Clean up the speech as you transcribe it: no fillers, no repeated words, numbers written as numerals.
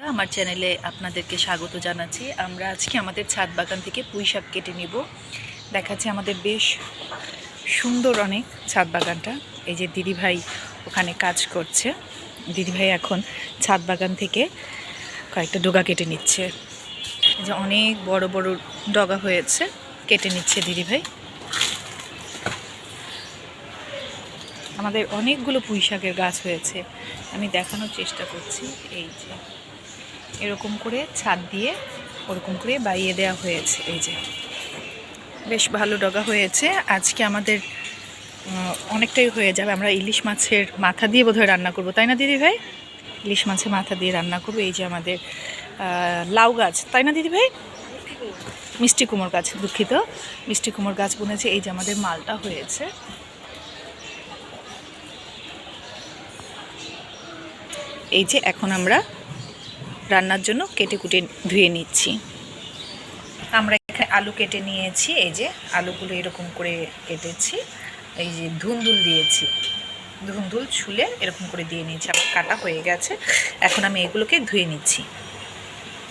আমার চ্যানেলে আপনাদেরকে স্বাগত জানাচ্ছি। আমরা আজকে আমাদের ছাদ বাগান থেকে পুঁই শাক কেটে নিব। দেখাচ্ছি আমাদের বেশ সুন্দর অনেক ছাদ বাগানটা। এই যে দিদিভাই ওখানে কাজ করছে। দিদিভাই এখন ছাদ বাগান থেকে কয়েকটা ডগা কেটে নিচ্ছে। এই যে অনেক বড় বড় ডগা হয়েছে, কেটে নিচ্ছে দিদিভাই। আমাদের অনেকগুলো পুঁই শাকের গাছ হয়েছে, আমি দেখানোর চেষ্টা করছি। এই যে এরকম করে ছাদ দিয়ে ওরকম করে বাইয়ে দেওয়া হয়েছে। এই যে বেশ ভালো ডগা হয়েছে। আজকে আমাদের অনেকটাই হয়ে যাবে। আমরা ইলিশ মাছের মাথা দিয়ে বোধহয় রান্না করব, তাই না দিদি ভাই? ইলিশ মাছের মাথা দিয়ে রান্না করবো। এই যে আমাদের লাউ গাছ, তাই না দিদি ভাই? মিষ্টি কুমড় গাছ, দুঃখিত, মিষ্টি কুমড় গাছ বুনেছে। এই যে আমাদের মালটা হয়েছে। এই যে এখন আমরা রান্নার জন্য কেটে কুটে ধুয়ে নিচ্ছি। আমরা এখানে আলু কেটে নিয়েছি। এই যে আলুগুলো এরকম করে কেটেছি। এই যে ধুন্দুল দিয়েছি, ধুন্দুল ছুলে এরকম করে দিয়ে নিয়েছি। আমার কাটা হয়ে গেছে। এখন আমি এগুলোকে ধুয়ে নিচ্ছি।